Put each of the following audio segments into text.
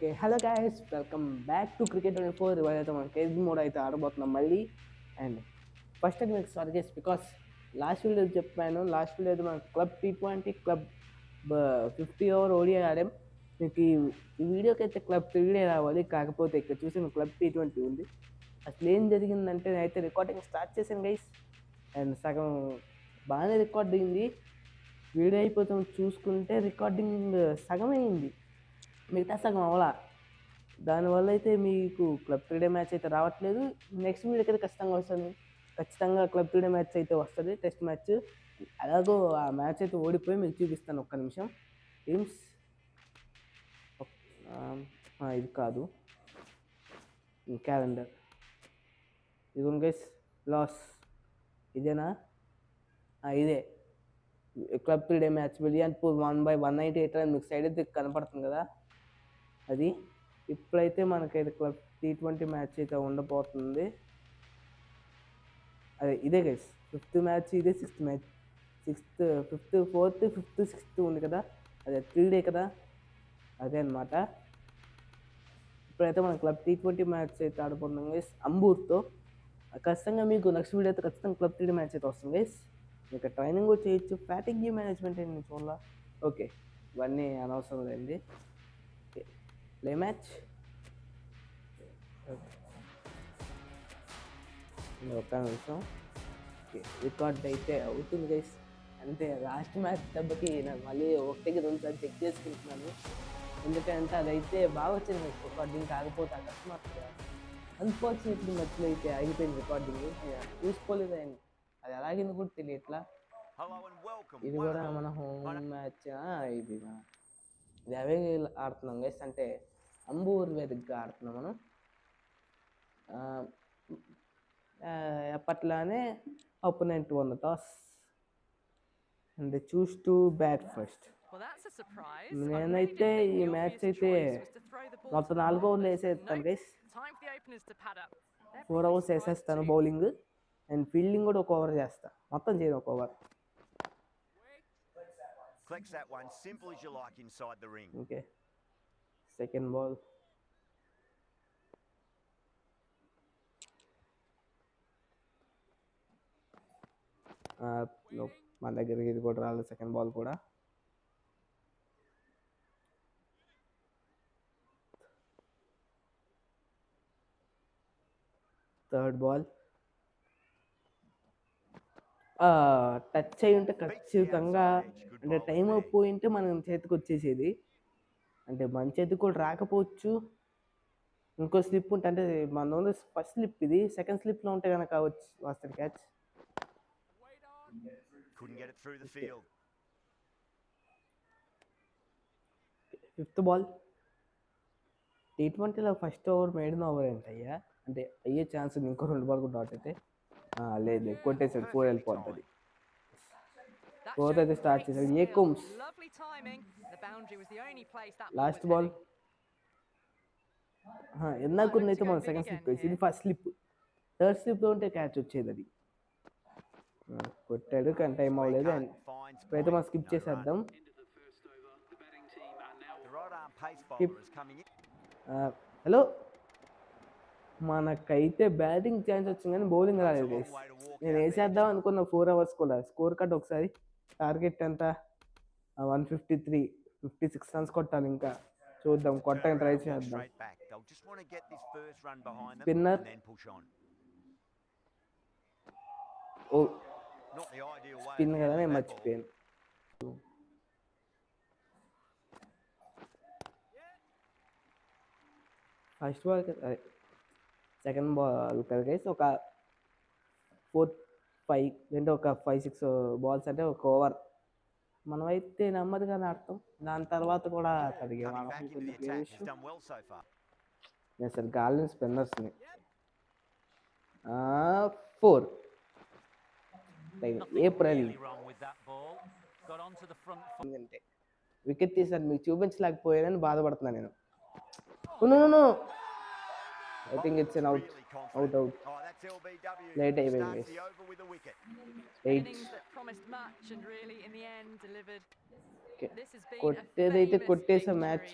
Okay hello guys welcome back to cricket 24. ఇవాళ అయితే మనం కేజీ మోడ్ అయితే ఆడబోతున్నాం మళ్ళీ. అండ్ ఫస్ట్ అయితే మీకు sorry guys because last video చెప్పాను. లాస్ట్ వీడియో అయితే మనం club T20 club 50 over ODI ఆడాం. మీకు ఈ వీడియోకి అయితే క్లబ్ 3 రావాలి, కాకపోతే ఇక్కడ చూసిన క్లబ్ T20 ఉంది. అసలు ఏం జరిగిందంటే నేనైతే రికార్డింగ్ స్టార్ట్ చేశాను గైస్. అండ్ సగం బాగానే రికార్డ్ అయింది. వీడియో అయిపోతాం చూసుకుంటే రికార్డింగ్ సగం అయింది, మిగతా సగం అవలా. దానివల్ల అయితే మీకు క్లబ్ 3 మ్యాచ్ అయితే రావట్లేదు. నెక్స్ట్ వీడియోకి అయితే ఖచ్చితంగా వస్తుంది. ఖచ్చితంగా క్లబ్ 3 మ్యాచ్ అయితే వస్తుంది, టెస్ట్ మ్యాచ్. అలాగో ఆ మ్యాచ్ అయితే ఓడిపోయి మీకు చూపిస్తాను. ఒక్క నిమిషం. టీమ్స్ ఇది కాదు, క్యాలెండర్. ఇది గైస్ లాస్. ఇదేనా? ఇదే క్లబ్ 3 మ్యాచ్ బిలియన్పూర్ 1/198 అని మీకు సైడ్ అయితే కనపడుతుంది కదా, అది. ఇప్పుడైతే మనకైతే క్లబ్ T20 మ్యాచ్ అయితే ఉండబోతుంది. అదే ఇదే గైస్, 5th మ్యాచ్ ఇదే, 6th match. 6th 5th 4th 5th 6th ఉంది కదా, అదే 3 డే కదా, అదే అనమాట. ఇప్పుడైతే మన క్లబ్ T20 మ్యాచ్ అయితే ఆడుకుంటున్నాం గైస్ అంబూర్తో. ఖచ్చితంగా మీకు నెక్స్ట్ వీడియో అయితే ఖచ్చితంగా క్లబ్ 3 మ్యాచ్ అయితే వస్తుంది గైస్. మీకు ట్రైనింగ్ కూడా చేయొచ్చు, ఫ్యాటింగ్ మేనేజ్మెంట్ అయింది చూడాల. ఓకే, ఇవన్నీ అనవసరం లేండి. Play match. ఒక్క నిమిషం. ఓకే, రికార్డ్ అయితే అవుతుంది గైస్. అంటే లాస్ట్ మ్యాచ్ దెబ్బకి నేను మళ్ళీ ఒకటికి 2 సార్లు చెక్ చేసుకుంటున్నాను. ఎందుకంటే అదైతే బాగా వచ్చింది గైస్ రికార్డింగ్. కాకపోతే అకస్మాత్తుగా అన్ఫార్చునేట్లీ మధ్యలో అయితే ఆగిపోయింది రికార్డింగ్. చూసుకోలేదు ఆయన, అది ఎలాగింది కూడా తెలియట్లా. ఇది కూడా మన హోమ్ మ్యాచ్. ఇది అవే ఆడుతున్నాం గైస్, అంటే అంబూర్ వేదికగా ఆడుతున్నాం మనం. ఎప్పట్లానే opponent won toss and choose to bat first. నేనైతే ఈ మ్యాచ్ అయితే మొత్తం 4 ఓవర్లు వేసేస్తాను గైస్. 4 ఓవర్స్ వేసేస్తాను బౌలింగ్, అండ్ ఫీల్డింగ్ కూడా ఒక ఓవర్ చేస్తా. మొత్తం చేయను ఒక ఓవర్. Okay, second ball. మన దగ్గరికి ఇది కూడా రాలేదు, సెకండ్ బాల్ కూడా. Third ball. టచ్ అయి ఉంటే ఖచ్చితంగా, అంటే టైం అయిపోయి ఉంటే మనం చేతికి వచ్చేసేది. అంటే మన చేతికి కూడా రాకపోవచ్చు. ఇంకో స్లిప్ ఉంటే, అంటే మన ఫస్ట్ స్లిప్ ఇది, సెకండ్ స్లిప్లో ఉంటే కనుక వస్తుంది క్యాచ్. Fifth ball. T20లో ఫస్ట్ ఓవర్ మేడిన ఓవర్ ఏంటయ్యా, అంటే అయ్యే ఛాన్స్ ఇంకో 2 బాల్ కూడా డాట్ అయితే. లేదు, కొట్టేసాడు. 4 వెళ్ళిపోతుంది. 4th అయితే స్టార్ట్ చేశాడు ఏ కుమ్స్. Last ball. ఎందాకున్నైతే మనం సెకండ్ స్లిప్ వేసి, ఇది ఫస్ట్ స్లిప్. థర్డ్ స్లిప్లో ఉంటే క్యాచ్ వచ్చేది. అది కొట్టాడు కానీ టైం అవ్వలేదు. అండ్ ఇప్పుడైతే మనం స్కిప్ చేసేద్దాం. హలో, మనకైతే బ్యాటింగ్ ఛాన్స్ వచ్చింది కానీ బౌలింగ్ రాలేదు. నేను వేసేద్దాం అనుకున్న 4 అవర్స్ కూడా. స్కోర్ కార్డ్ ఒకసారి. టార్గెట్ ఎంత? 153, 56 రన్స్ కొట్టాలి. ఇంకా చూద్దాం, కొట్టడానికి ట్రై చేద్దాం. స్పిన్నర్. ఓ స్పిన్ కదా, నేను మర్చిపోయాను. ఫస్ట్ బాల్ కదా, సెకండ్ బాల్ కదా గైస్. ఒక 4-5 అంటే ఒక 5-6 బాల్స్ అంటే ఒక ఓవర్. మనమైతే నెమ్మదిగానే ఆడతాం. దాని తర్వాత కూడా నేను సార్ గాలిని స్పిన్నర్స్ని 4 ఏప్రిల్ అంటే వికెట్ తీసాను, మీకు చూపించలేకపోయానని బాధపడుతున్నాను నేను. I think it's an out. Late అయిపోయింది. 8. ఓకే, కొట్టేదైతే కొట్టేసే match.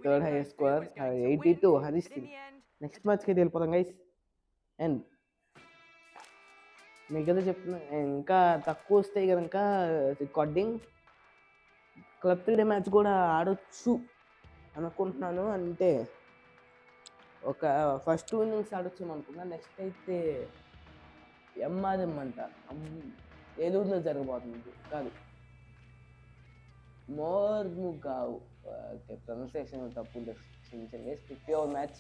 Third highest score 82 Harish Singh. Next మ్యాచ్కి అయితే వెళ్ళిపోతాం గైస్. అండ్ మీకు ఏదో చెప్తున్నా, ఇంకా తక్కువ వస్తాయి కనుక రికార్డింగ్ క్లబ్ 3 డే మ్యాచ్ కూడా ఆడొచ్చు అనుకుంటున్నాను. అంటే ఒక ఫస్ట్ 2 innings ఆడొచ్చాము అనుకున్నా. నెక్స్ట్ అయితే ఎంఆర్ఎం అంట, ఏలూరులో జరగబోతుంది. కాదు, మోర్ముగావ్. ఓకే, ప్రొనౌన్సియేషన్ తప్పు క్షమించండి. 50 ఓవర్ మ్యాచ్.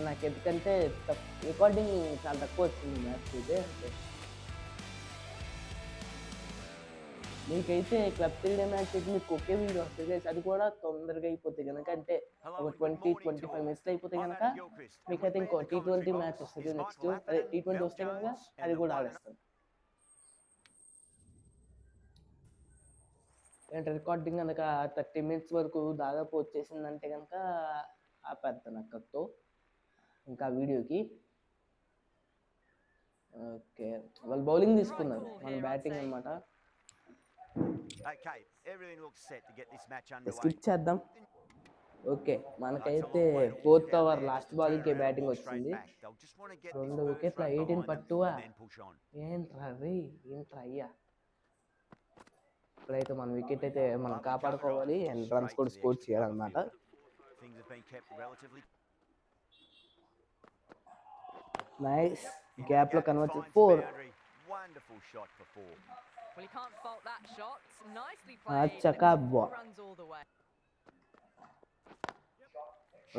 నాకు ఎందుకంటే రికార్డింగ్ చాలా తక్కువ వచ్చింది మ్యాచ్ అయితే. మీకైతే క్లబ్ 3 డే మ్యాచ్ అయితే మీకు ఒకే వీడియో వస్తుంది. అది కూడా తొందరగా అయిపోతాయి కనుక, అంటే ఒక 20-25 మినిట్స్లో అయిపోతాయి కనుక మీకైతే ఇంకో T20 మ్యాచ్ వస్తుంది నెక్స్ట్. అదే T20 వస్తే కనుక అది కూడా ఆడేస్తాను. అంటే రికార్డింగ్ కనుక 30 మినిట్స్ వరకు దాదాపు వచ్చేసిందంటే కనుక ఆపేస్తాను అక్కడితో ఇంకా వీడియోకి. ఓకే, వాళ్ళు బౌలింగ్ తీసుకున్నారు, మన బ్యాటింగ్ అనమాట. స్కిప్ చేద్దాం. ఓకే, మనకైతే 4th ఓవర్ లాస్ట్ బాల్కే బ్యాటింగ్ వచ్చింది. 2 వికెట్ల 18 పట్టువా. ఏంట్రా రీ, ఏంట్రా అయ్యా. ఇప్పుడైతే మన వికెట్ అయితే మనం కాపాడుకోవాలి అండ్ రన్స్ కూడా స్కోర్ చేయాలన్నమాట. నైస్, గ్యాప్ లో కన్వర్ట్ 4. చకాబా.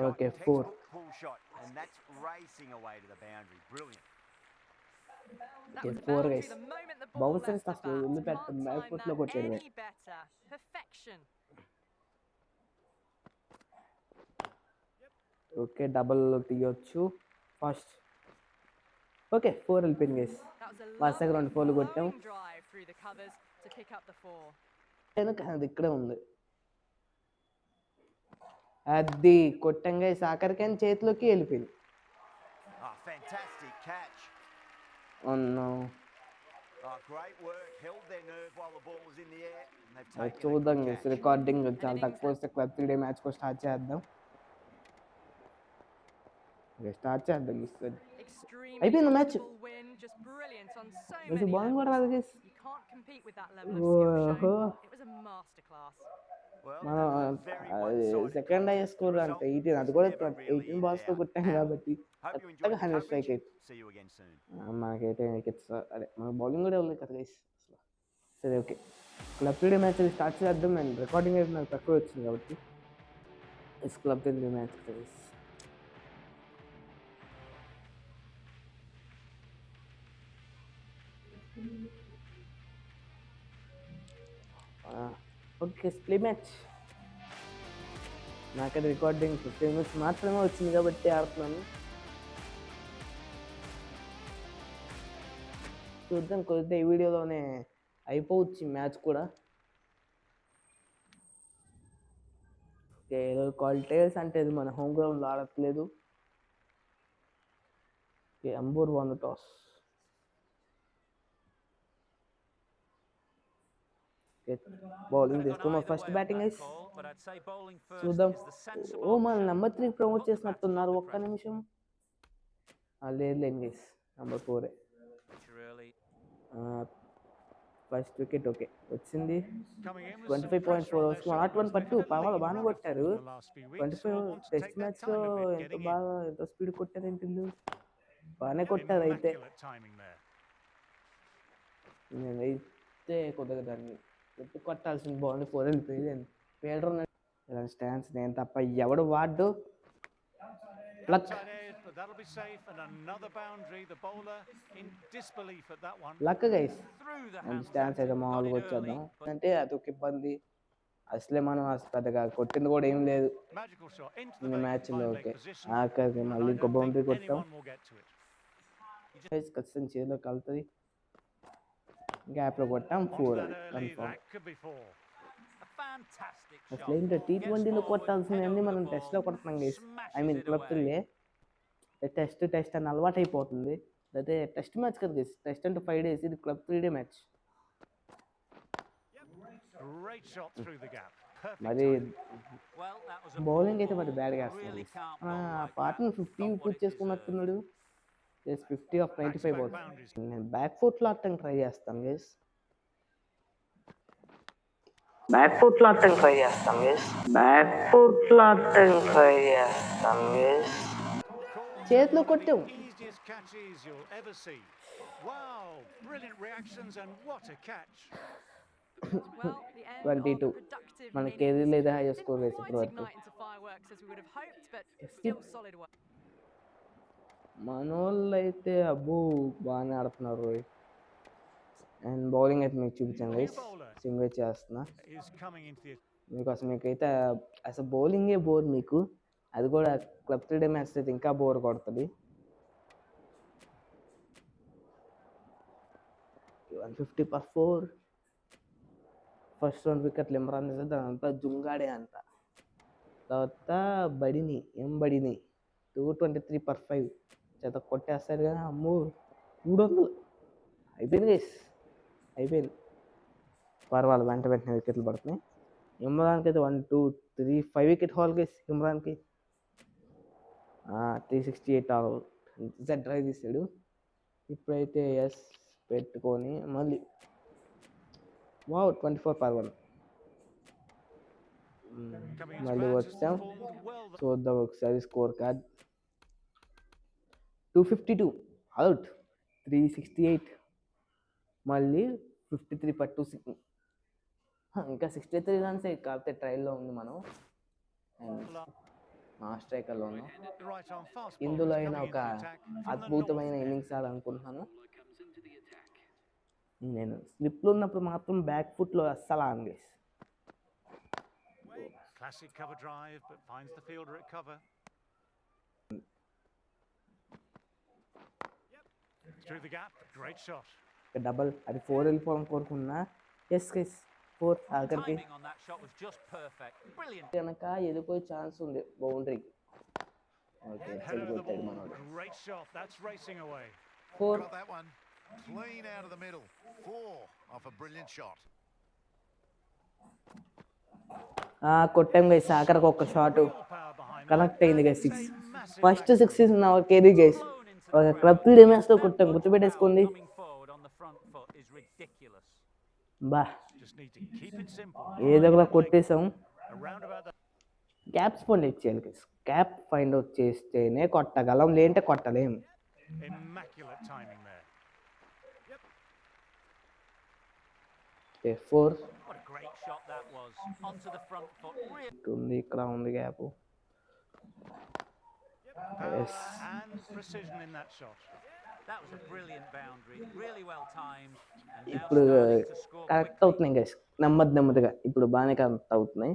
ఓకే, 4. Okay, 4 guys. బౌన్సర్స్ అసలు ఇల్లు పెట్ట బ్యాక్ ఫుట్ లో కొట్టారు. ఓకే, డబుల్ తీయొచ్చు ఫస్ట్. ఓకే, 4 వెళ్ళిపోయింది గైస్. వరుసగా 2 4లు కొట్టాం. అది ఇక్కడే ఉంది. అది కొట్టాం గైస్, ఆఖరికైనా చేతిలోకి వెళ్ళిపోయింది. చూద్దాం గైస్, రికార్డింగ్ చాలా తక్కువ వస్తే క్లబ్ 3 డే మ్యాచ్ కూడా స్టార్ట్ చేద్దాం. అయిపోయింది మ్యాచ్. బాగుంది కూడా రాదు గైస్. మనం సెకండ్ హైయెస్ట్ స్కోర్ అంటే 18, అది కూడా 18 balls తో కొట్టాం కాబట్టి కరెక్ట్గా 100 స్ట్రైక్ అయితే మనకైతే వికెట్స్. అదే మన బౌలింగ్ కూడా ఉంది కదా గైస్. సరే, okay, club 3 day match start చేద్దాం. అండ్ రికార్డింగ్ అయితే నాకు తక్కువ వచ్చింది కాబట్టి club 3 day match guys. Okay, play match. నాకైతే రికార్డింగ్ 15 minutes మాత్రమే వచ్చింది కాబట్టి ఆడుతున్నాను. చూద్దాం, కొద్దిగా ఈ వీడియోలోనే అయిపోవచ్చు మ్యాచ్ కూడా. ఏదో క్వాలిటీస్ అంటే ఇది మన హోమ్ గ్రౌండ్లో ఆడట్లేదు. Ambur won toss. బౌలింగ్ తీసుకున్నాం. ఫస్ట్ బ్యాటింగ్ అయితే చూద్దాం. ఓ, మన నెంబర్ 3 ప్రమోట్ చేసినట్టున్నారు. ఒక్క నిమిషం. లేదు guys, number 4. First wicket okay వచ్చింది. 25.4 అవర్స్ 101 పట్టు. పర్వాలేదు, బాగానే కొట్టారు. 25 టెస్ట్ మ్యాచ్లో ఎంత స్పీడ్ కొట్టారు ఏంటి, బాగానే కొట్టారు. అయితే నేనైతే కొద్దిగా దాన్ని ఎత్తు కొట్టాల్సిన బాగుంది. 4 వెళ్ళిపోయింది. ఫీల్డర్ ఇలాంటి స్టాండ్స్ నేను తప్ప ఎవడు వాడు. Luck guys. స్టాండ్స్ అయితే మామూలుగా వచ్చేద్దాం అంటే అదొక ఇబ్బంది. అసలే మనం పెద్దగా కొట్టింది కూడా ఏం లేదు మ్యాచ్లో. ఓకే, ఆఖరికి మళ్ళీ ఇంకో బౌండరీ కొట్టాం. ఖచ్చితంగా చేతిలో కలుతుంది. గ్యాప్లో కొట్టాం. 4 కన్ఫర్మ్. అసలు ఏంటో T20లో కొట్టాల్సినవన్నీ మనం టెస్ట్లో కొడుతున్నాం guys. I mean club 3 test అని అలవాటు అయిపోతుంది. అయితే టెస్ట్ మ్యాచ్ కదా గైస్. టెస్ట్ అంటే 5 days, ఇది club 3 day match. Great shot through the gap. Perfect మరి timing. Well, that was a poor bowling అయితే మరి ball. బ్యాడ్గా Really వేస్తున్నాడు. can't bowl like that. Partner 50 Got what పూర్తి it deserved. చేసుకున్నట్టున్నాడు. Just 50 of 95 Back-to-back balls. boundaries. నేను back ఫుట్లో ఆడటానికి ట్రై చేస్తాను గైస్. బ్యాక్ ఫుట్లో ఆడటానికి ట్రై చేస్తాను గైస్. చేతిలో కొట్టాం. Easiest catches you'll ever see. Wow, brilliant reactions and what a catch. Well, the end 22. of a productive మన innings. కెరీర్లో ఇదే highest Didn't score guys quite ఇప్పటివరకు. ignite into fireworks as we would have hoped, but still solid work. మనోళ్ళు అయితే అబ్బో బాగానే ఆడుతున్నారు Rohit. And bowling అయితే మీకు చూపించాను గైస్. సింగిల్ చేస్తున్నా Is coming into the మీకు అసలు మీకైతే అసలు బౌలింగే బోర్ మీకు. అది కూడా క్లబ్ 3 డే మ్యాచ్ అయితే ఇంకా బోర్ కొడుతుంది. 150 per 4. ఫస్ట్ 2 వికెట్లు ఇమ్రాన్ చేస్తే దానంతా జుంగాడే అంట. తర్వాత బడిని 223 per 5 చేత కొట్టేస్తారు కదా. అమ్మో 300 అయిపోయింది గైస్. అయిపోయింది. పర్వాలేదు వెంటనే వికెట్లు పడుతున్నాయి. ఇమ్రాన్కి అయితే 1 2 3 5 వికెట్ హాల్ గైస్. ఇమ్రాన్కి 368 ఆల్ డ్రైవ్ తీసాడు. ఇప్పుడైతే ఎస్ పెట్టుకొని మళ్ళీ 24 per 1 మళ్ళీ వచ్చాం. చూద్దాం ఒకసారి స్కోర్ కార్డ్. 252 అవుట్, 368 మళ్ళీ 53 per 2. ఇంకా 63 రన్స్ కాకపోతే ట్రయల్లో ఉంది మనం. మా స్ట్రైకర్లో ఉన్నాం. ఇందులో అయినా ఒక అద్భుతమైన ఇన్నింగ్స్ ఆడాలనుకుంటున్నాను. నేను స్లిప్లో ఉన్నప్పుడు మాత్రం బ్యాక్ ఫుట్లో అస్సలు ఆడను. classic cover drive but finds the fielder at cover. Through the gap, great shot. Double అది 4 వెళ్ళిపోవాలని కోరుకున్నా. ఎస్ గైస్ 4 ఆఖరికి Timing on that shot was just perfect. Brilliant. కనుక వెళ్ళిపోయే ఛాన్స్ ఉంది బౌండరీకి. ఓకే Head over the చెల్లిపోతాడు ball. మనోడు. Great shot. That's racing away. 4 Got that one. Clean out of the middle. 4 off a brilliant shot. కొట్టాం guys. ఆఖరికి ఒక shot Real power behind that. Connect అయింది guys. 6 Massive first back- 6 in our career guys. ఒక club 3 day మ్యాచ్లో కొట్టాం, గుర్తుపెట్టేసుకోండి. Coming forward on the front foot is ridiculous. బా Just need to keep it simple. ఏదో ఒకలా కొట్టేసాం. Around about the gaps find out చేయాలి guys. Gap find out చేస్తేనే కొట్టగలం, లేదంటే కొట్టలేం. immaculate timing there. 4 What a great shot that was. Onto the front foot. Real ఉంది, ఇక్కడ ఉంది gap. power and precision in that shot. That was a brilliant boundary. Really well timed. And now ఇప్పుడు starting to score correct quickly. అవుతున్నాయి guys. నెమ్మదిగా ఇప్పుడు బాగానే correct అవుతున్నాయి.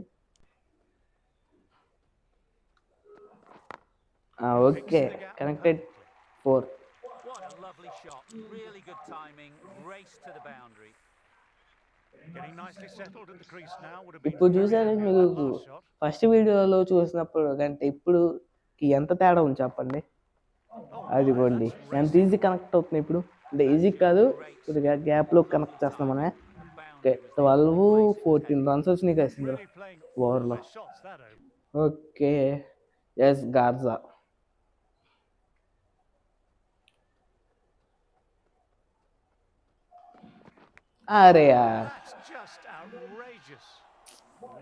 Okay connected. 4 What a lovely shot. Really good timing. Race to the boundary. Getting nicely settled at the crease now. Would have been ఇప్పుడు very చూసారు happy with మీకు that last shot. First వీడియోలో చూసినప్పుడు కంటే ఇప్పుడు ఎంత తేడా ఉంది చెప్పండి. అదిగోండి ఎంత ఈజీ కనెక్ట్ అవుతుంది ఇప్పుడు. అంటే ఈజీ కాదు, కొద్దిగా గ్యాప్లో కనెక్ట్ చేస్తాం మనం. ఓకే 12 14 రన్స్ వచ్చినాయి కదా ఇందులో Really playing ఓవర్లో. best shots that over. Okay yes గార్జా. అరే యార్ That's just outrageous.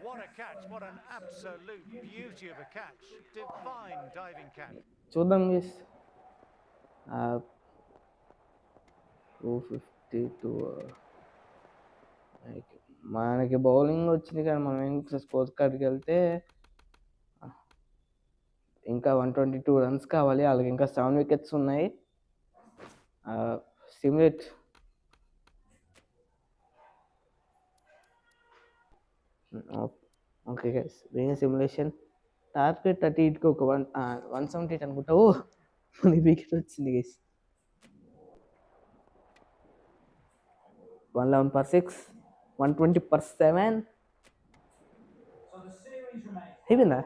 What a catch. What an absolute beauty of a catch. Divine diving catch. చూద్దాం గైస్. 252 మనకి బౌలింగ్ వచ్చింది కానీ మనం ఇంకా స్కోర్ కార్డ్కి వెళ్తే ఇంకా 122 రన్స్ కావాలి. వాళ్ళకి ఇంకా 7 వికెట్స్ ఉన్నాయి. Simulate okay guys, simulation target అటు ఇటుకి ఒక 178 అనుకుంటా. ఓ మనకి వికెట్ వచ్చింది గైస్. 111 per 6, 120 per 7. అయిపోయిందా?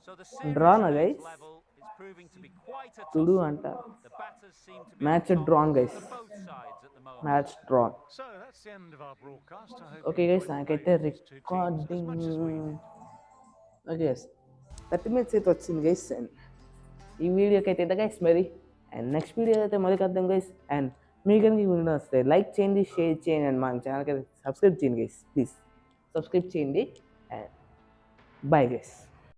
So the series Draw na, remains guys. level. It's proving to be quite a Tudu toss-up. anta. The batters seem to be Match on top drawn, guys. for both sides at the moment. Match drawn. So that's the end of our broadcast. I hope Okay you guys, enjoyed the నాకైతే play of these two teams as much as we recording did. Okay guys 30 minutes అయితే వచ్చింది guys. And ఈ వీడియోకి అయితే ఇంత guys మరి. And next video అయితే మళ్ళీ కద్దాం గైస్. అండ్ మీకు కనుక ఈ వీడియో వస్తే లైక్ చేయండి, షేర్ చేయండి, అండ్ మన ఛానల్కి అయితే సబ్స్క్రైబ్ చేయండి గైస్. ప్లీజ్ సబ్స్క్రైబ్ చేయండి. And bye guys.